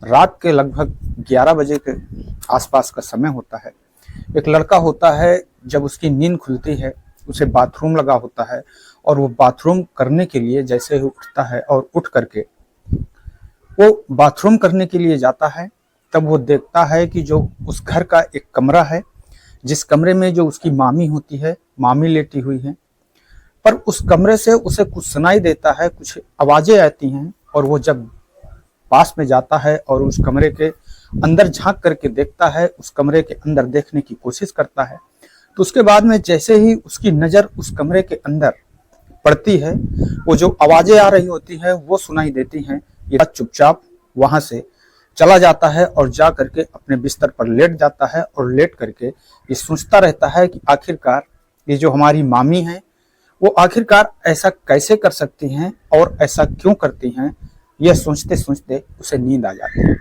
रात के लगभग 11 बजे के आसपास का समय होता है। एक लड़का होता है, जब उसकी नींद खुलती है उसे बाथरूम लगा होता है और वो बाथरूम करने के लिए जैसे ही उठता है और उठ करके वो बाथरूम करने के लिए जाता है, तब वो देखता है कि जो उस घर का एक कमरा है, जिस कमरे में जो उसकी मामी होती है, मामी लेटी हुई है, पर उस कमरे से उसे कुछ सुनाई देता है, कुछ आवाजें आती हैं और वो जब पास में जाता है और उस कमरे के अंदर झांक करके देखता है, उस कमरे के अंदर देखने की कोशिश करता है, तो उसके बाद में जैसे ही उसकी नज़र उस कमरे के अंदर पड़ती है, वो जो आवाजें आ रही होती हैं वो सुनाई देती हैं। ये चुपचाप वहां से चला जाता है और जा करके अपने बिस्तर पर लेट जाता है और लेट करके ये सोचता रहता है कि आखिरकार ये जो हमारी मामी है वो आखिरकार ऐसा कैसे कर सकती हैं और ऐसा क्यों करती हैं। यह सोचते सोचते उसे नींद आ जाती है।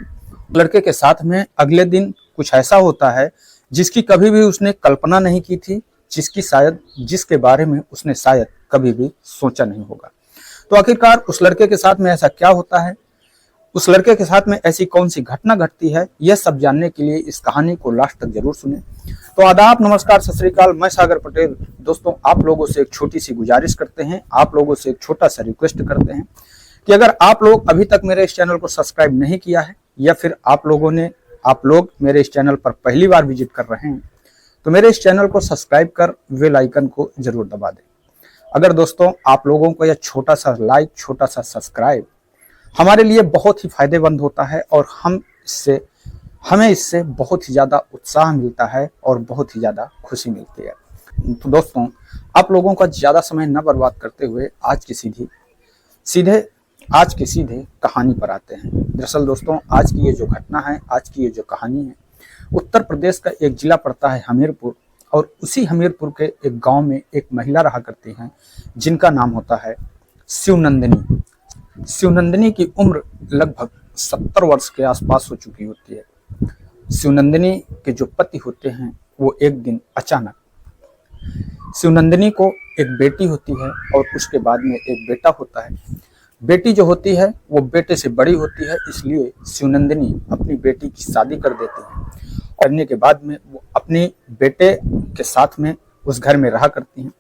लड़के के साथ में अगले दिन कुछ ऐसा होता है जिसकी कभी भी उसने कल्पना नहीं की थी, जिसके बारे में उसने शायद कभी भी सोचा नहीं होगा। तो आखिरकार उस लड़के के साथ में ऐसा क्या होता है, उस लड़के के साथ में ऐसी कौन सी घटना घटती है, यह सब जानने के लिए इस कहानी को लास्ट तक जरूर सुने। तो आदाब, नमस्कार, सत श्री अकाल, मैं सागर पटेल। दोस्तों, आप लोगों से एक छोटी सी गुजारिश करते हैं, आप लोगों से एक छोटा सा रिक्वेस्ट करते हैं कि अगर आप लोग अभी तक मेरे इस चैनल को सब्सक्राइब नहीं किया है या फिर आप लोग मेरे इस चैनल पर पहली बार विजिट कर रहे हैं, तो मेरे इस चैनल को सब्सक्राइब कर बेल आइकन को जरूर दबा दें। अगर दोस्तों आप लोगों को यह छोटा सा लाइक, छोटा सा सब्सक्राइब हमारे लिए बहुत ही फायदेमंद होता है और हमें इससे बहुत ही ज़्यादा उत्साह मिलता है और बहुत ही ज़्यादा खुशी मिलती है। तो दोस्तों, आप लोगों का ज़्यादा समय न बर्बाद करते हुए आज की सीधे कहानी पर आते हैं। दरअसल दोस्तों, आज की ये जो घटना है, आज की ये जो कहानी है, उत्तर प्रदेश का एक जिला पड़ता है हमीरपुर, और उसी हमीरपुर के एक गांव में एक महिला रहा करती हैं जिनका नाम होता है शिवनंदिनी। शिवनंदिनी की उम्र लगभग 70 वर्ष के आसपास हो चुकी होती है। शिवनंदिनी के जो पति होते हैं वो एक दिन अचानक, शिवनंदिनी को एक बेटी होती है और उसके बाद में एक बेटा होता है। बेटी जो होती है वो बेटे से बड़ी होती है, इसलिए शिवनंदिनी अपनी बेटी की शादी कर देती है। करने के बाद में वो अपने बेटे के साथ में उस घर में रहा करती हैं।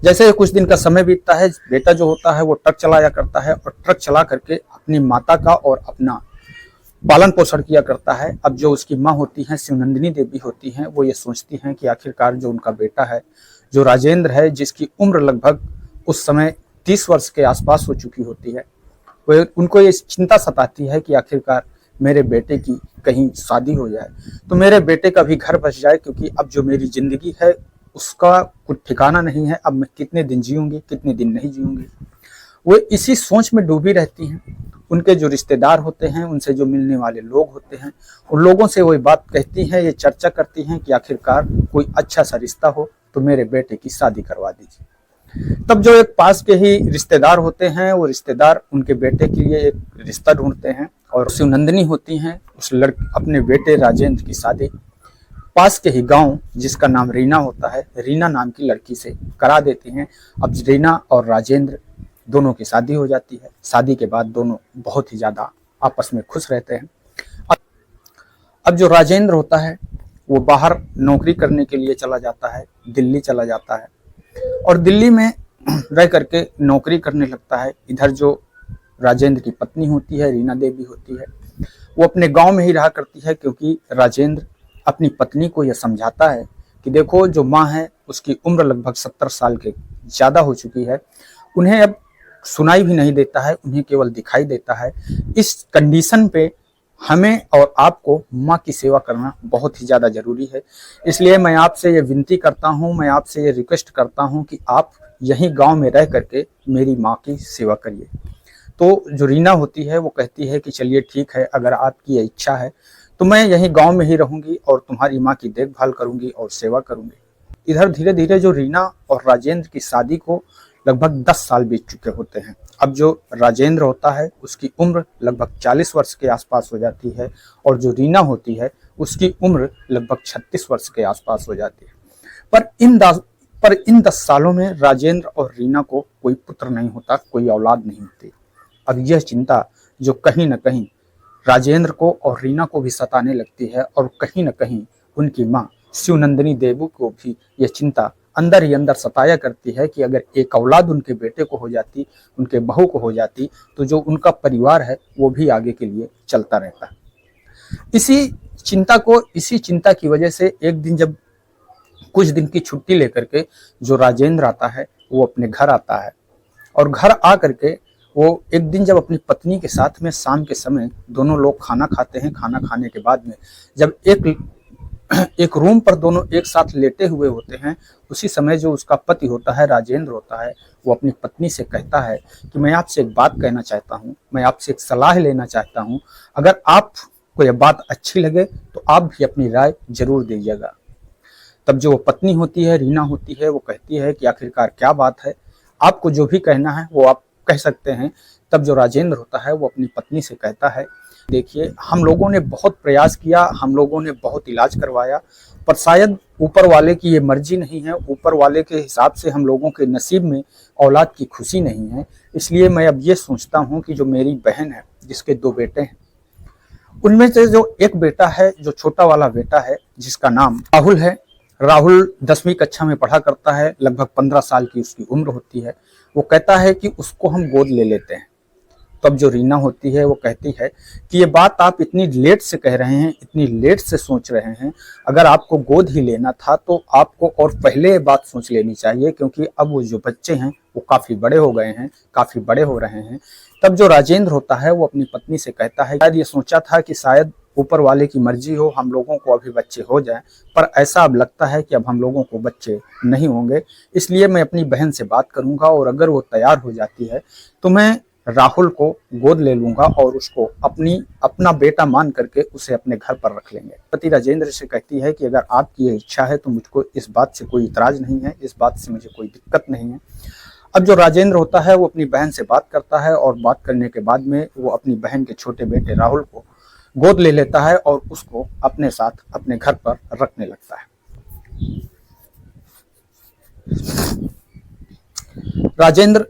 जैसे कुछ दिन का समय बीतता है, बेटा जो होता है वो ट्रक चलाया करता है और ट्रक चला करके अपनी माता का और अपना पालन पोषण किया करता है। अब जो उसकी माँ होती हैं, शिवनंदिनी देवी होती हैं, वो ये सोचती हैं कि आखिरकार जो उनका बेटा है, जो राजेंद्र है, जिसकी उम्र लगभग उस समय 30 वर्ष के आसपास हो चुकी होती है, वो उनको ये चिंता सताती है कि आखिरकार मेरे बेटे की कहीं शादी हो जाए तो मेरे बेटे का भी घर बस जाए, क्योंकि अब जो मेरी जिंदगी है उसका कुछ ठिकाना नहीं है। अब मैं कितने दिन जीऊंगी, कितने दिन नहीं जीऊंगी। वो इसी सोच में डूबी रहती हैं। उनके जो रिश्तेदार होते हैं, उनसे जो मिलने वाले लोग होते हैं, उन लोगों से वही बात कहती हैं, ये चर्चा करती हैं कि आखिरकार कोई अच्छा सा रिश्ता हो तो मेरे बेटे की शादी करवा दीजिए। तब जो एक पास के ही रिश्तेदार होते हैं, वो रिश्तेदार उनके बेटे के लिए एक रिश्ता ढूंढते हैं और शिवनंदिनी होती हैं अपने बेटे राजेंद्र की शादी पास के ही गांव, जिसका नाम रीना होता है, रीना नाम की लड़की से करा देती हैं। अब रीना और राजेंद्र दोनों की शादी हो जाती है। शादी के बाद दोनों बहुत ही ज़्यादा आपस में खुश रहते हैं। अब जो राजेंद्र होता है वो बाहर नौकरी करने के लिए चला जाता है, दिल्ली चला जाता है और दिल्ली में रह करके नौकरी करने लगता है। इधर जो राजेंद्र की पत्नी होती है, रीना देवी होती है, वो अपने गांव में ही रहा करती है, क्योंकि राजेंद्र अपनी पत्नी को यह समझाता है कि देखो, जो माँ है उसकी उम्र लगभग 70 साल के ज़्यादा हो चुकी है, उन्हें अब सुनाई भी नहीं देता है, उन्हें केवल दिखाई देता है। इस कंडीशन पे हमें और आपको माँ की सेवा करना बहुत ही ज़्यादा ज़रूरी है। इसलिए मैं आपसे ये विनती करता हूँ, मैं आपसे ये रिक्वेस्ट करता हूँ कि आप यहीं गांव में रह करके मेरी माँ की सेवा करिए। तो जो रीना होती है वो कहती है कि चलिए ठीक है, अगर आपकी ये इच्छा है तो मैं यहीं गांव में ही रहूंगी और तुम्हारी माँ की देखभाल करूंगी और सेवा करूंगी। इधर धीरे धीरे जो रीना और राजेंद्र की शादी को लगभग 10 साल बीत चुके होते हैं। अब जो राजेंद्र होता है उसकी उम्र लगभग 40 वर्ष के आसपास हो जाती है और जो रीना होती है उसकी उम्र लगभग 36 वर्ष के आसपास हो जाती है। पर इन 10 सालों में राजेंद्र और रीना को कोई पुत्र नहीं होता, कोई औलाद नहीं होती। अब यह चिंता जो कहीं ना कहीं राजेंद्र को और रीना को भी सताने लगती है और कहीं न कहीं उनकी माँ शिवनंदिनी देवी को भी ये चिंता अंदर ही अंदर सताया करती है कि अगर एक औलाद उनके बेटे को हो जाती, उनके बहू को हो जाती, तो जो उनका परिवार है वो भी आगे के लिए चलता रहता। इसी चिंता की वजह से एक दिन जब कुछ दिन की छुट्टी लेकर के जो राजेंद्र आता है वो अपने घर आता है, और घर आ करके वो एक दिन जब अपनी पत्नी के साथ में शाम के समय दोनों लोग खाना खाते हैं, खाना खाने के बाद में जब एक रूम पर दोनों एक साथ लेटे हुए होते हैं, उसी समय जो उसका पति होता है, राजेंद्र होता है, वो अपनी पत्नी से कहता है कि मैं आपसे एक बात कहना चाहता हूँ, मैं आपसे एक सलाह लेना चाहता हूँ, अगर आपको यह बात अच्छी लगे तो आप भी अपनी राय जरूर दीजिएगा। तब जो पत्नी होती है, रीना होती है, वो कहती है कि आखिरकार क्या बात है, आपको जो भी कहना है वो आप कह सकते हैं। तब जो राजेंद्र होता है वो अपनी पत्नी से कहता है, देखिए हम लोगों ने बहुत प्रयास किया, हम लोगों ने बहुत इलाज करवाया, पर शायद ऊपर वाले की ये मर्जी नहीं है, ऊपर वाले के हिसाब से हम लोगों के नसीब में औलाद की खुशी नहीं है। इसलिए मैं अब ये सोचता हूँ कि जो मेरी बहन है जिसके 2 बेटे हैं, उनमें से जो एक बेटा है, जो छोटा वाला बेटा है जिसका नाम राहुल है, राहुल 10वीं कक्षा में पढ़ा करता है, लगभग 15 साल की उसकी उम्र होती है। वो कहता है कि उसको हम गोद ले लेते हैं। तब जो रीना होती है वो कहती है कि ये बात आप इतनी लेट से कह रहे हैं, इतनी लेट से सोच रहे हैं, अगर आपको गोद ही लेना था तो आपको और पहले ये बात सोच लेनी चाहिए, क्योंकि अब वो जो बच्चे हैं वो काफ़ी बड़े हो गए हैं, काफ़ी बड़े हो रहे हैं। तब जो राजेंद्र होता है वो अपनी पत्नी से कहता है, शायद ये सोचा था कि शायद ऊपर वाले की मर्जी हो, हम लोगों को अभी बच्चे हो जाएं, पर ऐसा अब लगता है कि अब हम लोगों को बच्चे नहीं होंगे। इसलिए मैं अपनी बहन से बात करूंगा और अगर वो तैयार हो जाती है तो मैं राहुल को गोद ले लूंगा और उसको अपना बेटा मान करके उसे अपने घर पर रख लेंगे। पति राजेंद्र से कहती है कि अगर आपकी ये इच्छा है तो मुझको इस बात से कोई इतराज नहीं है, इस बात से मुझे कोई दिक्कत नहीं है। अब जो राजेंद्र होता है वो अपनी बहन से बात करता है और बात करने के बाद में वो अपनी बहन के छोटे बेटे राहुल को गोद ले लेता है और उसको अपने साथ अपने घर पर रखने लगता है। राजेंद्र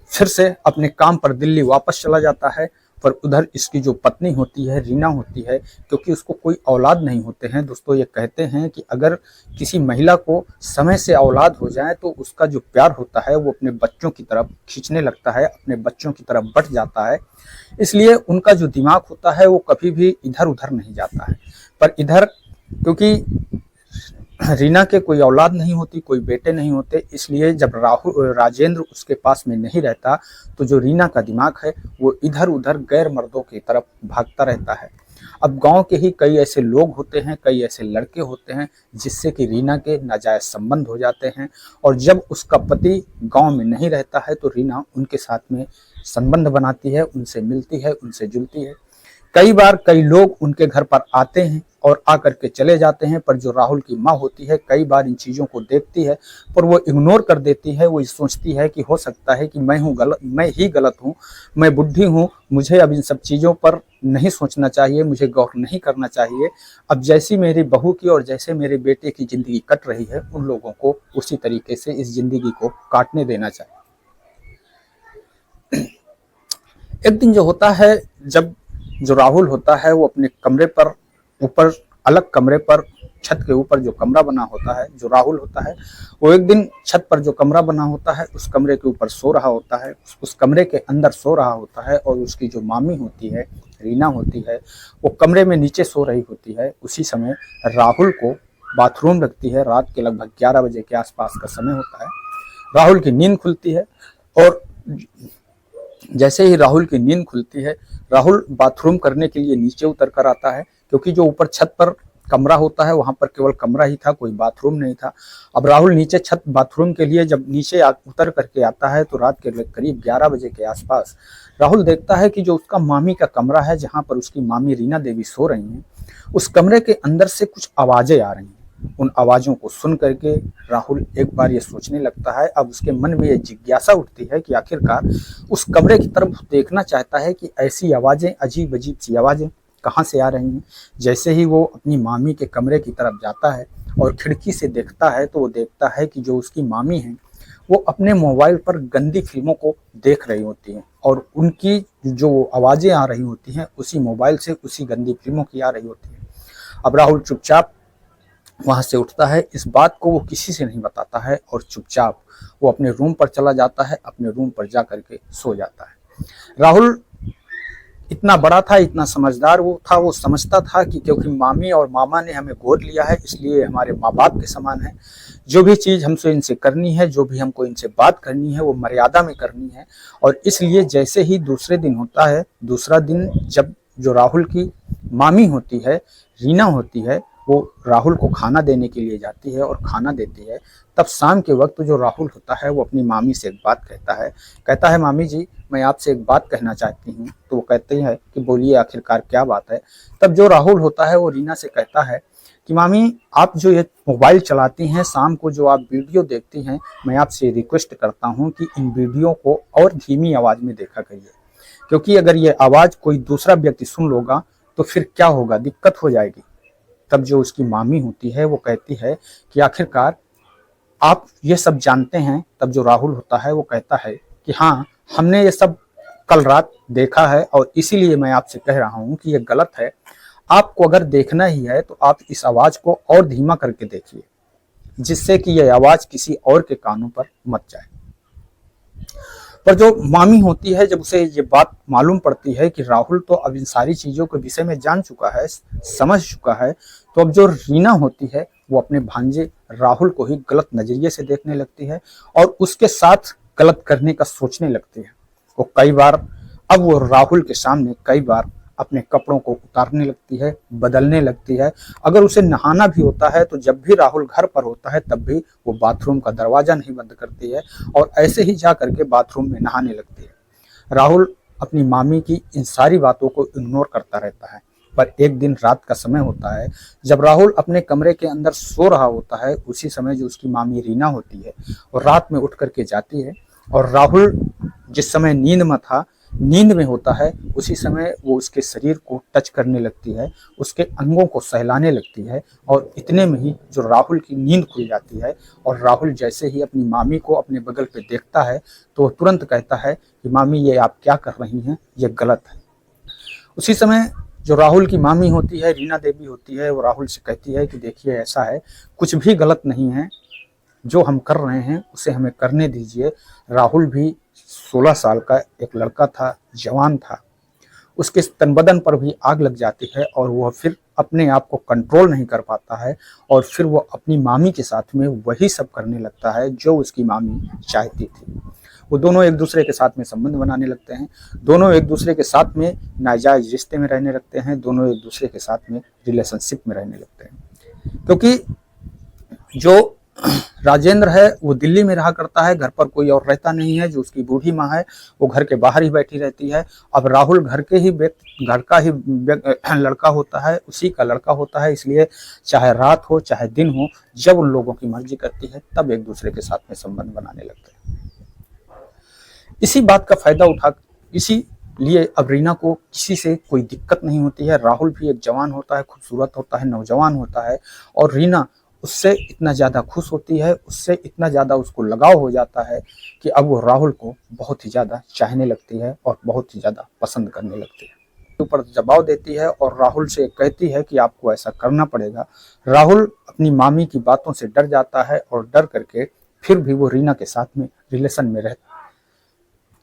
फिर से अपने काम पर दिल्ली वापस चला जाता है, पर उधर इसकी जो पत्नी होती है, रीना होती है, क्योंकि उसको कोई औलाद नहीं होते हैं। दोस्तों ये कहते हैं कि अगर किसी महिला को समय से औलाद हो जाए तो उसका जो प्यार होता है वो अपने बच्चों की तरफ खींचने लगता है, अपने बच्चों की तरफ बढ़ जाता है। इसलिए उनका जो दिमाग होता है वो कभी भी इधर उधर नहीं जाता है। पर इधर क्योंकि रीना के कोई औलाद नहीं होती, कोई बेटे नहीं होते, इसलिए जब राजेंद्र उसके पास में नहीं रहता तो जो रीना का दिमाग है वो इधर उधर गैर मर्दों की तरफ भागता रहता है। अब गांव के ही कई ऐसे लोग होते हैं, कई ऐसे लड़के होते हैं जिससे कि रीना के नाजायज संबंध हो जाते हैं, और जब उसका पति गांव में नहीं रहता है तो रीना उनके साथ में संबंध बनाती है, उनसे मिलती है, उनसे जुलती है। कई बार कई लोग उनके घर पर आते हैं और आकर के चले जाते हैं, पर जो राहुल की माँ होती है कई बार इन चीज़ों को देखती है पर वो इग्नोर कर देती है। वो सोचती है कि हो सकता है कि मैं ही गलत हूँ, मैं बुढ़ी हूँ, मुझे अब इन सब चीज़ों पर नहीं सोचना चाहिए, मुझे गौर नहीं करना चाहिए। अब जैसी मेरी बहू की और जैसे मेरे बेटे की ज़िंदगी कट रही है, उन लोगों को उसी तरीके से इस ज़िंदगी को काटने देना चाहिए। एक दिन जो होता है, जब जो राहुल होता है वो अपने कमरे पर ऊपर अलग कमरे पर छत के ऊपर जो कमरा बना होता है, जो राहुल होता है वो एक दिन छत पर जो कमरा बना होता है उस कमरे के ऊपर सो रहा होता है, उस कमरे के अंदर सो रहा होता है, और उसकी जो मामी होती है, रीना होती है, वो कमरे में नीचे सो रही होती है। उसी समय राहुल को बाथरूम लगती है। रात के लगभग 11 बजे के आसपास का समय होता है। राहुल की नींद खुलती है और जैसे ही राहुल की नींद खुलती है, राहुल बाथरूम करने के लिए नीचे उतर कर आता है, क्योंकि जो ऊपर छत पर कमरा होता है वहां पर केवल कमरा ही था, कोई बाथरूम नहीं था। अब राहुल नीचे छत बाथरूम के लिए जब नीचे उतर करके आता है तो रात के करीब 11 बजे के आसपास राहुल देखता है कि जो उसका मामी का कमरा है, जहां पर उसकी मामी रीना देवी सो रही हैं, उस कमरे के अंदर से कुछ आवाजें आ रही हैं। उन आवाज़ों को सुन करके राहुल एक बार ये सोचने लगता है, अब उसके मन में ये जिज्ञासा उठती है कि आखिरकार उस कमरे की तरफ देखना चाहता है कि ऐसी आवाज़ें, अजीब अजीब सी आवाज़ें कहाँ से आ रही हैं। जैसे ही वो अपनी मामी के कमरे की तरफ जाता है और खिड़की से देखता है तो वो देखता है कि जो उसकी मामी हैं वो अपने मोबाइल पर गंदी फिल्मों को देख रही होती हैं और उनकी जो आवाज़ें आ रही होती हैं उसी मोबाइल से उसी गंदी फिल्मों की आ रही होती हैं। अब राहुल चुपचाप वहाँ से उठता है, इस बात को वो किसी से नहीं बताता है और चुपचाप वो अपने रूम पर चला जाता है, अपने रूम पर जा करके सो जाता है। राहुल इतना बड़ा था, इतना समझदार वो था, वो समझता था कि क्योंकि मामी और मामा ने हमें गोद लिया है इसलिए हमारे माँ बाप के समान है। जो भी चीज़ हमसे इनसे करनी है, जो भी हमको इनसे बात करनी है वो मर्यादा में करनी है। और इसलिए जैसे ही दूसरे दिन होता है, दूसरा दिन जब जो राहुल की मामी होती है, रीना होती है, वो राहुल को खाना देने के लिए जाती है और खाना देती है, तब शाम के वक्त जो राहुल होता है वो अपनी मामी से एक बात कहता है मामी जी मैं आपसे एक बात कहना चाहती हूँ। तो वो कहती है कि बोलिए आखिरकार क्या बात है। तब जो राहुल होता है वो रीना से कहता है कि मामी आप जो ये मोबाइल चलाती हैं, शाम को जो आप वीडियो देखती हैं, मैं आपसे रिक्वेस्ट करता हूँ कि इन वीडियो को और धीमी आवाज़ में देखा करिए, क्योंकि अगर ये आवाज़ कोई दूसरा व्यक्ति सुन लोगा तो फिर क्या होगा, दिक्कत हो जाएगी। तब जो उसकी मामी होती है वो कहती है कि आखिरकार आप ये सब जानते हैं। तब जो राहुल होता है वो कहता है कि हाँ हमने ये सब कल रात देखा है और इसीलिए मैं आपसे कह रहा हूँ कि ये गलत है। आपको अगर देखना ही है तो आप इस आवाज़ को और धीमा करके देखिए, जिससे कि यह आवाज़ किसी और के कानों पर मत जाए। पर जो मामी होती है, जब उसे ये बात मालूम पड़ती है कि राहुल तो अब इन सारी चीज़ों के विषय में जान चुका है, समझ चुका है, तो अब जो रीना होती है वो अपने भांजे राहुल को ही गलत नज़रिए से देखने लगती है और उसके साथ गलत करने का सोचने लगती है। वो कई बार अब वो राहुल के सामने कई बार अपने कपड़ों को उतारने लगती है, बदलने लगती है। अगर उसे नहाना भी होता है तो जब भी राहुल घर पर होता है तब भी वो बाथरूम का दरवाज़ा नहीं बंद करती है और ऐसे ही जा करके बाथरूम में नहाने लगती है। राहुल अपनी मामी की इन सारी बातों को इग्नोर करता रहता है। पर एक दिन रात का समय होता है, जब राहुल अपने कमरे के अंदर सो रहा होता है, उसी समय जो उसकी मामी रीना होती है और रात में उठ करके जाती है और राहुल जिस समय नींद में होता है, उसी समय वो उसके शरीर को टच करने लगती है, उसके अंगों को सहलाने लगती है और इतने में ही जो राहुल की नींद खुल जाती है और राहुल जैसे ही अपनी मामी को अपने बगल पे देखता है तो वो तुरंत कहता है कि मामी ये आप क्या कर रही हैं, ये गलत है। उसी समय जो राहुल की मामी होती है, रीना देवी होती है, वो राहुल से कहती है कि देखिए ऐसा है, कुछ भी गलत नहीं है, जो हम कर रहे हैं उसे हमें करने दीजिए। राहुल भी 16 साल का एक लड़का था, जवान था, उसके तन बदन पर भी आग लग जाती है और वह फिर अपने आप को कंट्रोल नहीं कर पाता है और फिर वो अपनी मामी के साथ में वही सब करने लगता है जो उसकी मामी चाहती थी। वो दोनों एक दूसरे के साथ में संबंध बनाने लगते हैं, दोनों एक दूसरे के साथ में नाजायज रिश्ते में रहने लगते हैं, दोनों एक दूसरे के साथ में रिलेशनशिप में रहने लगते हैं। क्योंकि जो राजेंद्र है वो दिल्ली में रहा करता है, घर पर कोई और रहता नहीं है, जो उसकी बूढ़ी माँ है वो घर के बाहर ही बैठी रहती है। अब राहुल घर का ही लड़का होता है, उसी का लड़का होता है, इसलिए चाहे रात हो चाहे दिन हो, जब उन लोगों की मर्जी करती है तब एक दूसरे के साथ में संबंध बनाने लगते हैं। इसी बात का फायदा इसीलिए अब रीना को किसी से कोई दिक्कत नहीं होती है। राहुल भी एक जवान होता है, खूबसूरत होता है, नौजवान होता है और रीना उससे इतना ज़्यादा खुश होती है, उससे इतना ज़्यादा उसको लगाव हो जाता है कि अब वो राहुल को बहुत ही ज़्यादा चाहने लगती है और बहुत ही ज़्यादा पसंद करने लगती है। ऊपर दबाव देती है और राहुल से कहती है कि आपको ऐसा करना पड़ेगा। राहुल अपनी मामी की बातों से डर जाता है और डर करके फिर भी वो रीना के साथ में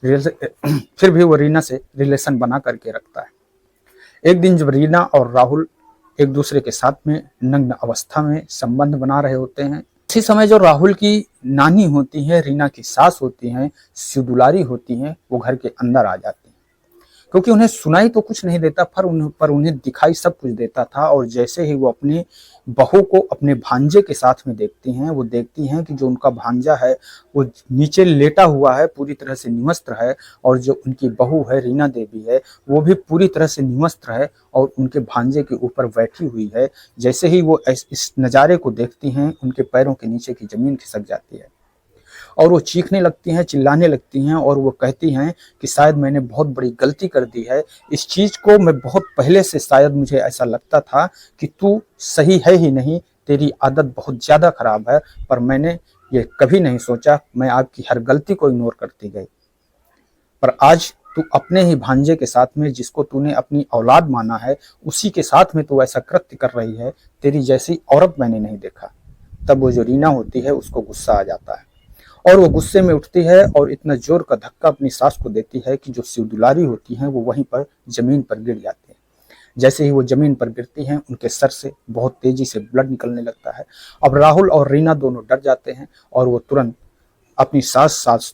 फिर भी वो रीना से रिलेशन बना करके रखता है। एक दिन जब रीना और राहुल एक दूसरे के साथ में नग्न अवस्था में संबंध बना रहे होते हैं, इसी समय जो राहुल की नानी होती है, रीना की सास होती हैं, शिवदुलारी होती हैं, वो घर के अंदर आ जाती हैं। क्योंकि उन्हें सुनाई तो कुछ नहीं देता पर उन्हें दिखाई सब कुछ देता था। और जैसे ही वो अपनी बहू को अपने भांजे के साथ में देखती हैं, वो देखती हैं कि जो उनका भांजा है वो नीचे लेटा हुआ है, पूरी तरह से निवस्त्र है, और जो उनकी बहू है रीना देवी है वो भी पूरी तरह से निवस्त्र है और उनके भांजे के ऊपर बैठी हुई है। जैसे ही वो इस नज़ारे को देखती हैं, उनके पैरों के नीचे की ज़मीन खिसक जाती है और वो चीखने लगती हैं, चिल्लाने लगती हैं और वो कहती हैं कि शायद मैंने बहुत बड़ी गलती कर दी है। इस चीज़ को मैं बहुत पहले से शायद मुझे ऐसा लगता था कि तू सही है ही नहीं, तेरी आदत बहुत ज़्यादा ख़राब है, पर मैंने ये कभी नहीं सोचा, मैं आपकी हर गलती को इग्नोर करती गई, पर आज तू अपने ही भांजे के साथ में, जिसको तूने अपनी औलाद माना है, उसी के साथ में तू ऐसा कृत्य कर रही है। तेरी जैसी औरत मैंने नहीं देखा। तब वो जो रीना होती है उसको गुस्सा आ जाता है और वो गुस्से में उठती है और इतना जोर का धक्का अपनी सास को देती है कि जो शिव दुलारी होती हैं वो वहीं पर जमीन पर गिर जाती है। जैसे ही वो जमीन पर गिरती हैं, उनके सर से बहुत तेजी से ब्लड निकलने लगता है। अब राहुल और रीना दोनों डर जाते हैं और वो तुरंत अपनी सास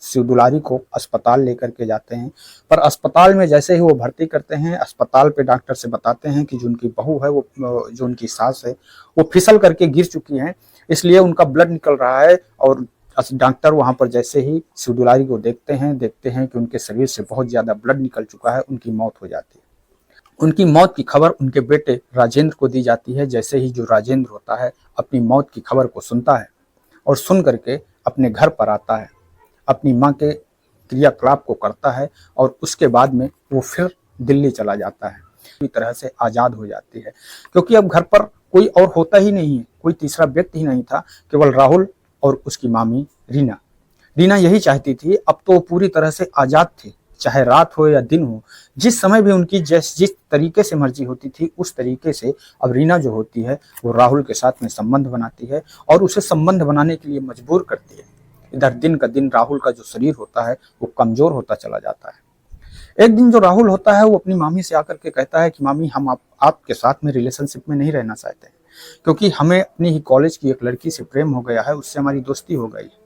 शिव दुलारी को अस्पताल लेकर के जाते हैं। पर अस्पताल में जैसे ही वो भर्ती करते हैं, अस्पताल पे डॉक्टर से बताते हैं कि जो उनकी बहू है, वो जो उनकी सास है, वो फिसल करके गिर चुकी हैं, इसलिए उनका ब्लड निकल रहा है। और डॉक्टर वहां पर जैसे ही शिव दुलारी को देखते हैं कि उनके शरीर से बहुत ज्यादा ब्लड निकल चुका है, उनकी मौत हो जाती है। उनकी मौत की खबर उनके बेटे राजेंद्र को दी जाती है। जैसे ही जो राजेंद्र होता है अपनी मौत की खबर को सुनता है और सुन करके अपने घर पर आता है, अपनी माँ के क्रियाकलाप को करता है और उसके बाद में वो फिर दिल्ली चला जाता है। पूरी तरह से आज़ाद हो जाती है, क्योंकि अब घर पर कोई और होता ही नहीं है, कोई तीसरा व्यक्ति ही नहीं था, केवल राहुल और उसकी मामी रीना। रीना यही चाहती थी, अब तो पूरी तरह से आज़ाद थी, चाहे रात हो या दिन हो, जिस समय भी उनकी जिस तरीके से मर्जी होती थी उस तरीके से अब रीना जो होती है वो राहुल के साथ में संबंध बनाती है और उसे संबंध बनाने के लिए मजबूर करती है। इधर दिन का दिन राहुल का जो शरीर होता है वो कमजोर होता चला जाता है। एक दिन जो राहुल होता है वो अपनी मामी से आकर के कहता है कि मामी, हम आपके साथ में रिलेशनशिप में नहीं रहना चाहते हैं, क्योंकि हमें अपनी ही कॉलेज की एक लड़की से प्रेम हो गया है, उससे हमारी दोस्ती हो गई है।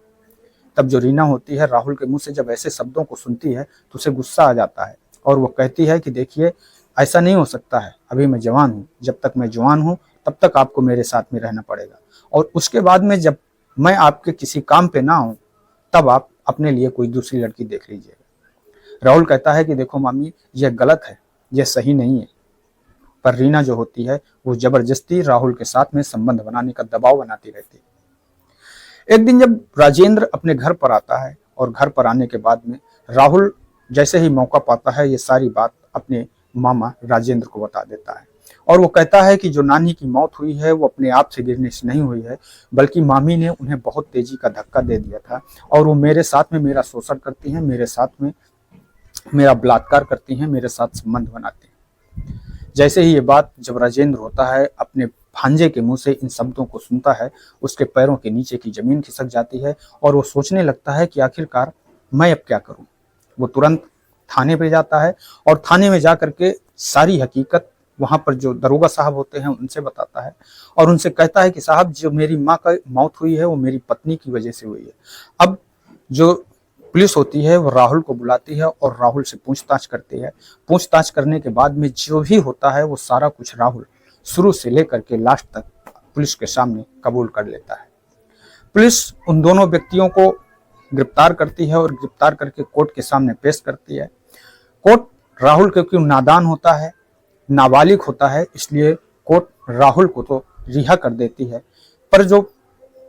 तब जो रीना होती है राहुल के मुंह से जब ऐसे शब्दों को सुनती है तो उसे गुस्सा आ जाता है और वो कहती है कि देखिए, ऐसा नहीं हो सकता है, अभी मैं जवान हूँ, जब तक मैं जवान हूँ तब तक आपको मेरे साथ में रहना पड़ेगा, और उसके बाद में जब मैं आपके किसी काम पे ना हूं तब आप अपने लिए कोई दूसरी लड़की देख लीजिएगा। राहुल कहता है कि देखो मामी, यह गलत है, यह सही नहीं है। पर रीना जो होती है वो जबरदस्ती राहुल के साथ में संबंध बनाने का दबाव बनाती रहती है। एक दिन जब राजेंद्र अपने घर पर आता है और घर पर आने के बाद में राहुल जैसे ही मौका पाता है ये सारी बात अपने मामा राजेंद्र को बता देता है और वो कहता है कि जो नानी की मौत हुई है वो अपने आप से गिरने से नहीं हुई है, बल्कि मामी ने उन्हें बहुत तेजी का धक्का दे दिया था और वो मेरे साथ में मेरा शोषण करती हैं, मेरे साथ में मेरा बलात्कार करती हैं, मेरे साथ संबंध बनाती हैं। जैसे ही ये बात जब राजेंद्र होता है अपने भांजे के मुंह से इन शब्दों को सुनता है, उसके पैरों के नीचे की जमीन खिसक जाती है और वो सोचने लगता है कि आखिरकार मैं अब क्या करूं। वो तुरंत थाने पे जाता है और थाने में जा करके सारी हकीकत वहां पर जो दरोगा साहब होते हैं उनसे बताता है और उनसे कहता है कि साहब, जो मेरी माँ का मौत हुई है वो मेरी पत्नी की वजह से हुई है। अब जो पुलिस होती है वो राहुल को बुलाती है और राहुल से पूछताछ करती है। पूछताछ करने के बाद में जो भी होता है वो सारा कुछ राहुल शुरू से लेकर के लास्ट तक पुलिस के सामने कबूल कर लेता है। पुलिस उन दोनों व्यक्तियों को गिरफ्तार करती है और गिरफ्तार करके कोर्ट के सामने पेश करती है। कोर्ट राहुल क्योंकि नादान होता है, नाबालिग होता है, इसलिए कोर्ट राहुल को तो रिहा कर देती है, पर जो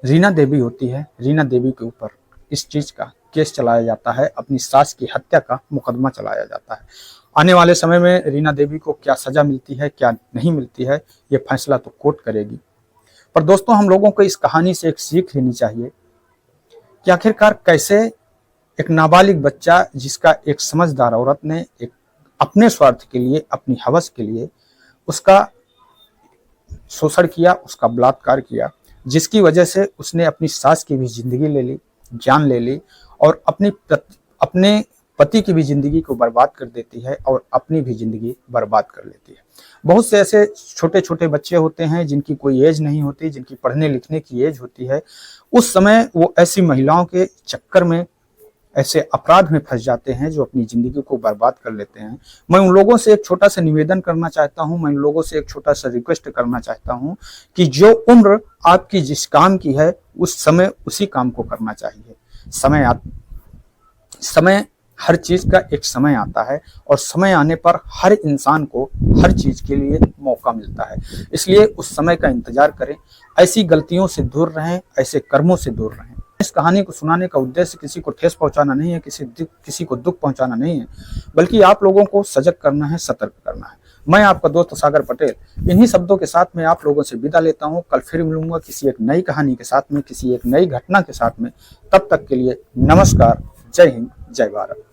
रीना देवी होती है, रीना देवी के ऊपर इस चीज का केस चलाया जाता है, अपनी सास की हत्या का मुकदमा चलाया जाता है। आने वाले समय में रीना देवी को क्या सजा मिलती है, क्या नहीं मिलती है, ये फैसला तो कोर्ट करेगी। पर दोस्तों, हम लोगों को इस कहानी से एक सीख लेनी चाहिए कि आखिरकार कैसे एक नाबालिग बच्चा, जिसका एक समझदार औरत ने एक अपने स्वार्थ के लिए, अपनी हवस के लिए उसका शोषण किया, उसका बलात्कार किया, जिसकी वजह से उसने अपनी सास की भी जिंदगी ले ली, जान ले ली और अपने पति की भी जिंदगी को बर्बाद कर देती है और अपनी भी जिंदगी बर्बाद कर लेती है। बहुत से ऐसे छोटे छोटे बच्चे होते हैं जिनकी कोई एज नहीं होती, जिनकी पढ़ने लिखने की एज होती है, उस समय वो ऐसी महिलाओं के चक्कर में, ऐसे अपराध में फंस जाते हैं जो अपनी जिंदगी को बर्बाद कर लेते हैं। मैं उन लोगों से एक छोटा सा निवेदन करना चाहता हूं, मैं उन लोगों से एक छोटा सा रिक्वेस्ट करना चाहता हूं कि जो उम्र आपकी जिस काम की है उस समय उसी काम को करना चाहिए। समय हर चीज का एक समय आता है और समय आने पर हर इंसान को हर चीज के लिए मौका मिलता है, इसलिए उस समय का इंतजार करें, ऐसी गलतियों से दूर रहें, ऐसे कर्मों से दूर रहें। इस कहानी को सुनाने का उद्देश्य किसी को ठेस पहुंचाना नहीं है, किसी को दुख पहुंचाना नहीं है, बल्कि आप लोगों को सजग करना है, सतर्क करना है। मैं आपका दोस्त सागर पटेल इन्हीं शब्दों के साथ में आप लोगों से विदा लेता हूं। कल फिर मिलूंगा किसी एक नई कहानी के साथ में, किसी एक नई घटना के साथ में। तब तक के लिए नमस्कार, जय हिंद, जय भारत।